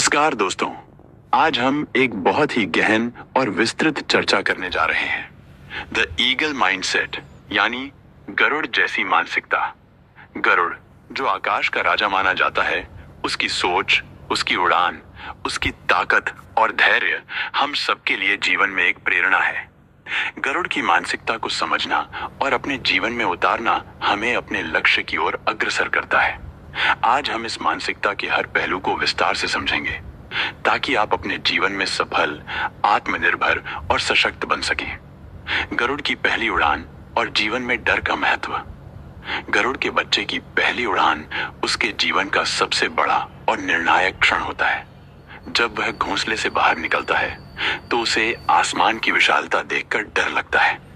नमस्कार दोस्तों। आज हम एक बहुत ही गहन और विस्तृत चर्चा करने जा रहे हैं। द ईगल माइंडसेट, यानी गरुड़ जैसी मानसिकता। गरुड़, जो आकाश का राजा माना जाता है, उसकी सोच, उसकी उड़ान, उसकी ताकत और धैर्य हम सबके लिए जीवन में एक प्रेरणा है। गरुड़ की मानसिकता को समझना और अपने जीवन में उतारना हमें अपने लक्ष्य की ओर अग्रसर करता है। आज हम इस मानसिकता के हर पहलू को विस्तार से समझेंगे ताकि आप अपने जीवन में सफल, आत्मनिर्भर और सशक्त बन सकें। गरुड़ की पहली उड़ान और जीवन में डर का महत्व। गरुड़ के बच्चे की पहली उड़ान उसके जीवन का सबसे बड़ा और निर्णायक क्षण होता है। जब वह घोंसले से बाहर निकलता है तो उसे आसमान की विशालता देखकर डर लगता है।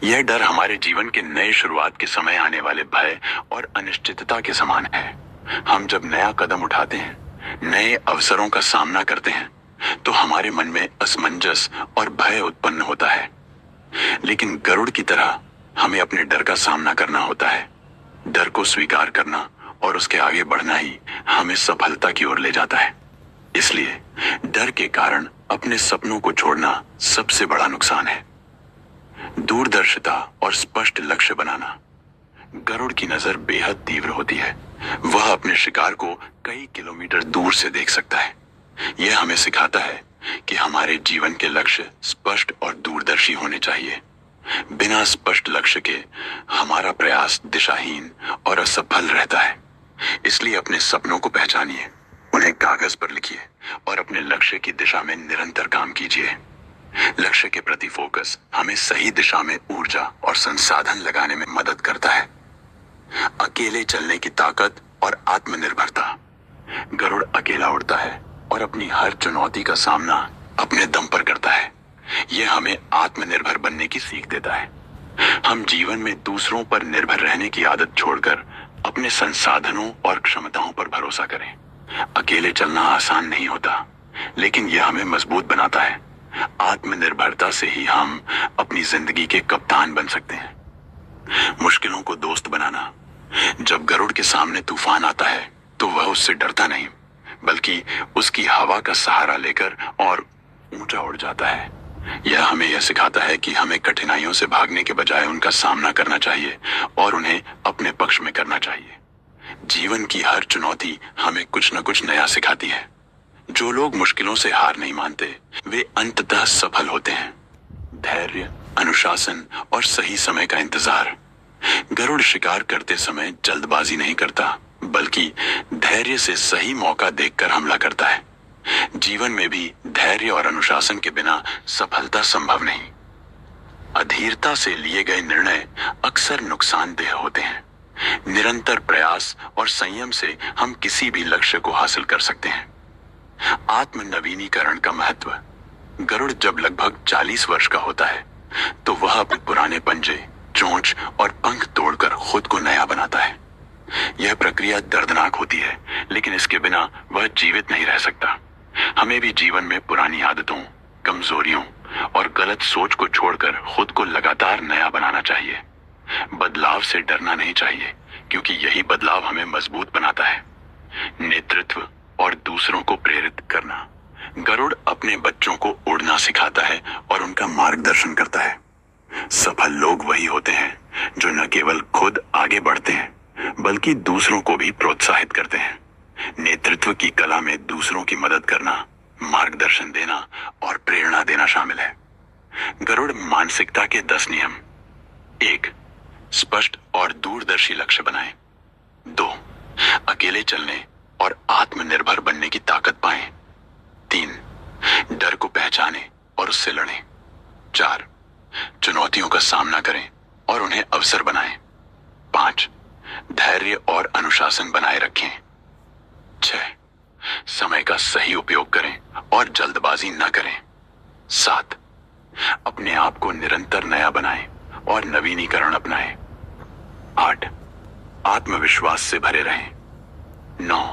यह डर हमारे जीवन के नए शुरुआत के समय आने वाले भय और अनिश्चितता के समान है। हम जब नया कदम उठाते हैं, नए अवसरों का सामना करते हैं, तो हमारे मन में असमंजस और भय उत्पन्न होता है। लेकिन गरुड़ की तरह हमें अपने डर का सामना करना होता है। डर को स्वीकार करना और उसके आगे बढ़ना ही हमें सफलता की ओर ले जाता है। इसलिए डर के कारण अपने सपनों को छोड़ना सबसे बड़ा नुकसान है। दूरदर्शिता और स्पष्ट लक्ष्य बनाना। गरुड़ की नजर बेहद तीव्र होती है। वह अपने शिकार को कई किलोमीटर दूर से देख सकता है। यह हमें सिखाता है कि हमारे जीवन के लक्ष्य स्पष्ट और दूरदर्शी होने चाहिए। बिना स्पष्ट लक्ष्य के हमारा प्रयास दिशाहीन और असफल रहता है। इसलिए अपने सपनों को पहचानिए, उन्हें कागज पर लिखिए और अपने लक्ष्य की दिशा में निरंतर काम कीजिए। लक्ष्य के प्रति फोकस हमें सही दिशा में ऊर्जा और संसाधन लगाने में मदद करता है। अकेले चलने की ताकत और आत्मनिर्भरता। गरुड़ अकेला उड़ता है और अपनी हर चुनौती का सामना अपने दम पर करता है। यह हमें आत्मनिर्भर बनने की सीख देता है। हम जीवन में दूसरों पर निर्भर रहने की आदत छोड़कर अपने संसाधनों और क्षमताओं पर भरोसा करें। अकेले चलना आसान नहीं होता, लेकिन यह हमें मजबूत बनाता है। आत्मनिर्भरता से ही हम अपनी जिंदगी के कप्तान बन सकते हैं। मुश्किलों को दोस्त बनाना। जब गरुड़ के सामने तूफान आता है तो वह उससे डरता नहीं, बल्कि उसकी हवा का सहारा लेकर और ऊंचा उड़ जाता है। यह हमें यह सिखाता है कि हमें कठिनाइयों से भागने के बजाय उनका सामना करना चाहिए और उन्हें अपने पक्ष में करना चाहिए। जीवन की हर चुनौती हमें कुछ न कुछ नया सिखाती है। जो लोग मुश्किलों से हार नहीं मानते, वे अंततः सफल होते हैं। धैर्य, अनुशासन और सही समय का इंतजार। गरुड़ शिकार करते समय जल्दबाजी नहीं करता, बल्कि धैर्य से सही मौका देखकर हमला करता है। जीवन में भी धैर्य और अनुशासन के बिना सफलता संभव नहीं। अधीरता से लिए गए निर्णय अक्सर नुकसानदेह होते हैं। निरंतर प्रयास और संयम से हम किसी भी लक्ष्य को हासिल कर सकते हैं। आत्म नवीनीकरण का महत्व। गरुड़ जब लगभग 40 वर्ष का होता है तो वह अपने पुराने पंजे, चोंच और पंख तोड़कर खुद को नया बनाता है। यह प्रक्रिया दर्दनाक होती है, लेकिन इसके बिना वह जीवित नहीं रह सकता। हमें भी जीवन में पुरानी आदतों, कमजोरियों और गलत सोच को छोड़कर खुद को लगातार नया बनाना चाहिए। बदलाव से डरना नहीं चाहिए, क्योंकि यही बदलाव हमें मजबूत बनाता है। नेतृत्व और दूसरों को प्रेरित करना। गरुड़ अपने बच्चों को उड़ना सिखाता है और उनका मार्गदर्शन करता है। सफल लोग वही होते हैं जो न केवल खुद आगे बढ़ते हैं, बल्कि दूसरों को भी प्रोत्साहित करते हैं। नेतृत्व की कला में दूसरों की मदद करना, मार्गदर्शन देना और प्रेरणा देना शामिल है। गरुड़ मानसिकता के 10 नियम। 1. स्पष्ट और दूरदर्शी लक्ष्य बनाएं। 2. अकेले चलने और आत्मनिर्भर बनने की ताकत पाएं। 3. डर को पहचानें और उससे लड़ें। 4. चुनौतियों का सामना करें और उन्हें अवसर बनाएं। 5. धैर्य और अनुशासन बनाए रखें। 6. समय का सही उपयोग करें और जल्दबाजी न करें। 7. अपने आप को निरंतर नया बनाएं और नवीनीकरण अपनाएं। 8. आत्मविश्वास से भरे रहें। 9.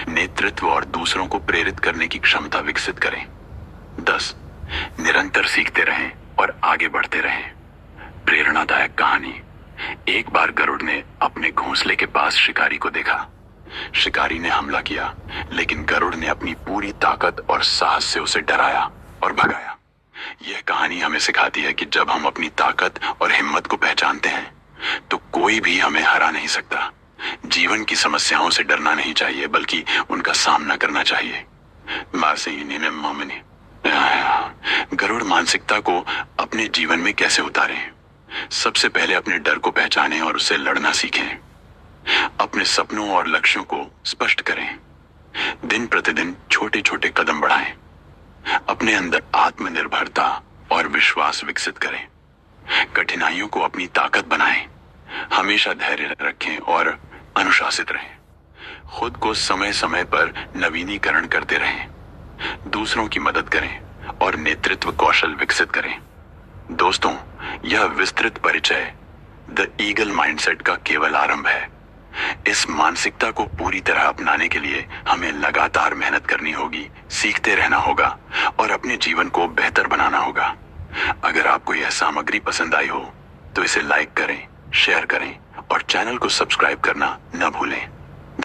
नेतृत्व और दूसरों को प्रेरित करने की क्षमता विकसित करें। 10. निरंतर सीखते रहें और आगे बढ़ते रहें। प्रेरणादायक कहानी। एक बार गरुड़ ने अपने घोंसले के पास शिकारी को देखा। शिकारी ने हमला किया, लेकिन गरुड़ ने अपनी पूरी ताकत और साहस से उसे डराया और भगाया। यह कहानी हमें सिखाती है कि जब हम अपनी ताकत और हिम्मत को पहचानते हैं तो कोई भी हमें हरा नहीं सकता। जीवन की समस्याओं से डरना नहीं चाहिए, बल्कि उनका सामना करना चाहिए। गरुड़ मानसिकता को अपने जीवन में कैसे उतारें? सबसे पहले अपने डर को पहचानें और उससे लड़ना सीखें। अपने सपनों और लक्ष्यों को स्पष्ट करें। दिन प्रतिदिन छोटे छोटे कदम बढ़ाएं। अपने अंदर आत्मनिर्भरता और विश्वास विकसित करें। कठिनाइयों को अपनी ताकत बनाएं। हमेशा धैर्य रखें और अनुशासित रहें। खुद को समय समय पर नवीनीकरण करते रहें। दूसरों की मदद करें और नेतृत्व कौशल विकसित करें। दोस्तों, यह विस्तृत परिचय द ईगल माइंडसेट का केवल आरंभ है। इस मानसिकता को पूरी तरह अपनाने के लिए हमें लगातार मेहनत करनी होगी, सीखते रहना होगा और अपने जीवन को बेहतर बनाना होगा। अगर आपको यह सामग्री पसंद आई हो तो इसे लाइक करें, शेयर करें और चैनल को सब्सक्राइब करना न भूलें।